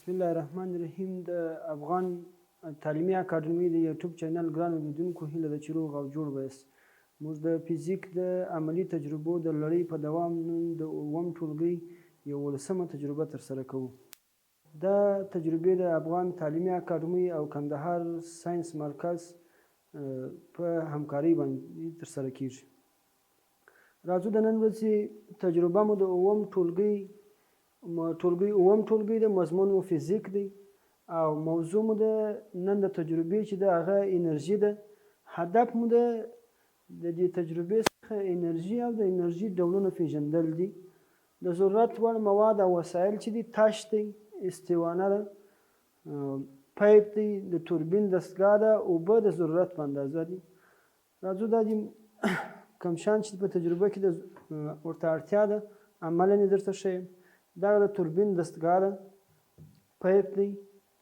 بسم الله الرحمن الرحیم. د افغان تعلیمي اکاډمي د یوټیوب چینل ګرانو لیدونکو هیله ده چې روغ او جوړ به یاست. موږ د فزیک د عملي تجربو د لړۍ په دوام نن د اووم ټولګي 11مه تجربه ترسره کوو. دا تجربې د افغان تعلیمي اکاډمي او کندهار ساینس مرکز په همکارۍ باندې ترسره کیږي. راځو د نن ورځې تجربه مو د اووم ټولګي اووم ټولګي د مضمون مو فزیک دی او موضوع مو د نن د تجربې چې د هغه انرژي ده. هدف مو د دې تجربې څخه انرژي او د انرژي ډولونه پیژندل دي. د ضرورت وړ مواد او وسایل چې دي تاش دی، استوانه ده، پایپ دی، د توربین دستګاه ده، اوبه د ضرورت په اندازه دي. راځو دا دي کوم شیان چې په تجربه کې ورته اړتیا ده عملاً یې درته ښیم. دا د توربین دستګاه ده، پایپ دی،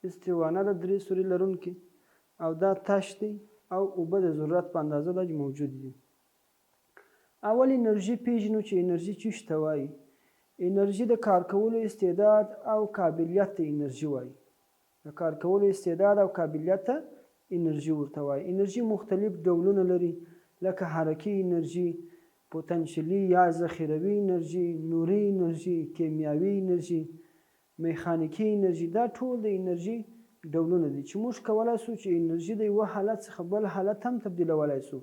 استوانه ده 3 سوري لرونکي، او دا تاش دی او اوبه د ضرورت په اندازه دا موجود دي. اول انرژي پیژنو چې انرژي څه ته وایي. انرژي د کار کولو استعداد او قابلیت ته انرژي وایي. د کار کولو استعداد او قابلیت ته انرژي ورته وایي. انرژي مختلف ډولونه لري لکه حرکي انرژي، پوتنشلي یا ذخیروي انرژي، نوري انرژي، کیمیاوي انرژي، میخانیکي انرژي. دا ټول د انرژي ډولونه دي چې موږ کولی شو چې انرژي د یوه حالت څخه بل حالت هم تبدیلولی شو.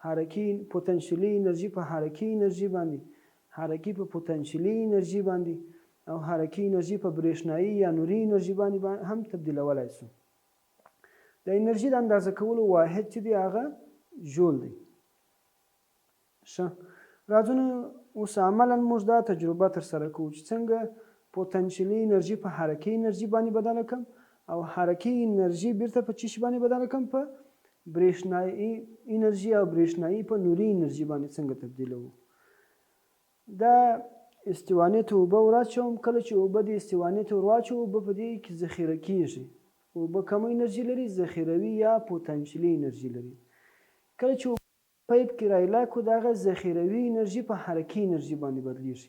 حرکي پوتنشلي انرژي په حرکي انرژي باندې، حرکي په پوتنشلي انرژي باندې، او حرکي انرژي په برېښنایي یا نوري انرژي باندې هم تبدیلولی شو. د انرژي د اندازه کولو واحد چې دی هغه جول دی. ښه، راځو نو اوس عملاً موږ دا تجربه ترسره کوو چې څنګه پوتنشلي انرژي په حرکي انرژي باندې بدله کړم او حرکي انرژي بیرته په څه شي باندې بدله کړم، په برېښنایي انرژي، او برېښنایي په نوري انرژي باندې څنګه تبدیلوو. دا استوانې ته اوبه ور اچوم. کله چې اوبه د استوانې ته ور واچوو اوبه په دې کې ذخیره کیږي. اوبه کومه انرژي لري؟ ذخیروي یا پوتنشلي انرژي لري. کله چې پایپ کې رایلا کو دغه ذخیروي انرژي په حرکي انرژي باندې بدلیږي.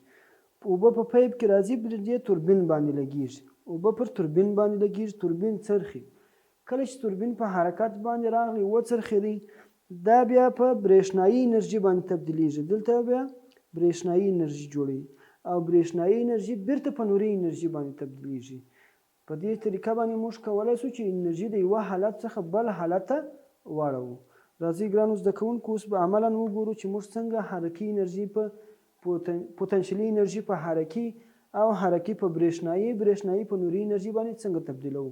اوبه په پایپ کې راځي پر دې توربین باندې لګیږي. اوبه پر توربین باندې لګیږي، توربین څرخي. کله چې توربین په حرکت باندې راغلی وڅرخېدی، دا بیا په برېښنایي انرژي باندې تبدیلیږي. دلته بیا برېښنایي انرژي جوړوي او برېښنایي انرژي بیرته په نوري انرژي باندې تبدیلیږي. په دې طریقه باندې موږ کولی شو چې انرژي د یوه حالت څخه بل حالت ته واړوو. راځئ ګرانو زده کوونکو اوس به عملاً وګورو چې موږ څنګه حرکي انرژي په پوتنشلي انرژي په حرکي او حرکي په برېښنایي، برېښنایي په نوري انرژي باندې څنګه تبدیلوو.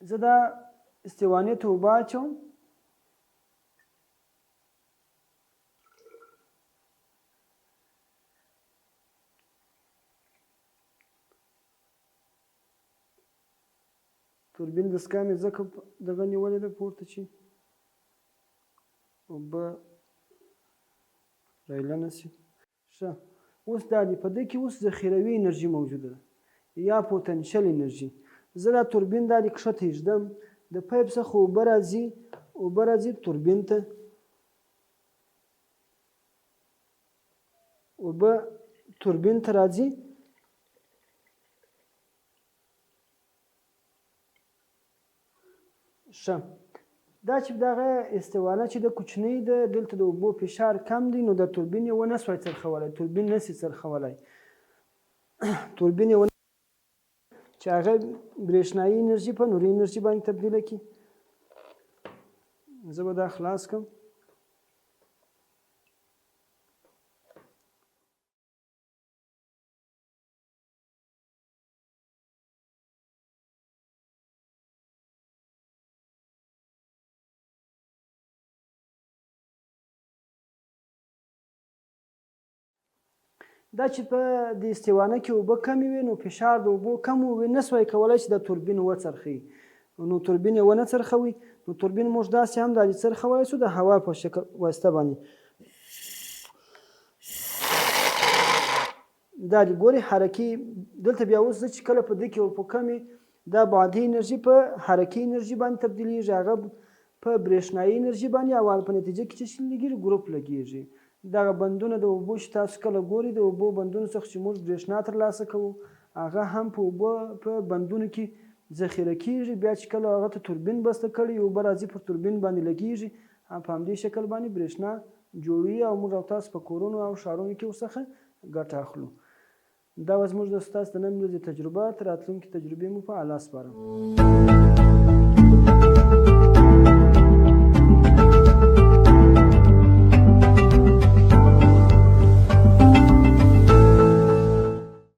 زه دا استوانې ته اوبه اچوم. توربین دستګاه مې ځکه دغه نیولې ده پورته چې اوبه رایله نه شي. ښه، اوس دا دی په دې کې اوس ذخیروي انرژي موجوده ده یا پوتنشل انرژي. زه دا توربین دا دی کښته ایږدم، د پایپ څخه اوبه راځي توربین ته، اوبه توربین ته راځي. ښه، دا چې دغه استوانه چې د کوچنۍ ده، دلته د اوبو فشار کم دی، نو د توربین یې ونه سوی څرخولی. توربین نشي څرخولی. توربین یې چې هغه برېښنایي انرژي په نوري انرژي باندې تبدیله کړي. زه به دا خلاص کړم. دا چې په د استوانه کې اوبه کمې وي، نو فشار د اوبو کم وي، نه سوی کولی چې د توربین وڅرخي. نو توربین یې ونه څرخوي. نو توربین موږ داسې هم دا څرخولی شو د هوا په شکل واسطه باندې. دا دی ګورې حرکي. دلته بیا اوس زه چې کله په دې کې اوبه کمې، دا بعدي انرژي په حرکي انرژي باندې تبدیلیږي، هغه په برېښنایي انرژي باندې، او په نتیجه کې چې څه لګېږي؟ ګروپ لګېږي. دغه بندونه د اوبو چې تاسو کله ګورئ د اوبو بندونو څخه چې موږ برېښنا ترلاسه کوو هغه هم په اوبو په بندونو کې ذخیره کیږي. بیا چې کله هغه ته توربین بسته کړي اوبه راځي پر توربین باندې لګیږي په همدې شکل باندې برېښنا جوړوي او موږ او تاسو په کورونو او ښارونو کې ورڅخه ګټه اخلو. دا به زموږ د ستاسو د نن ورځې تجربه. تر راتلونکې تجربې مو په الله سپارم.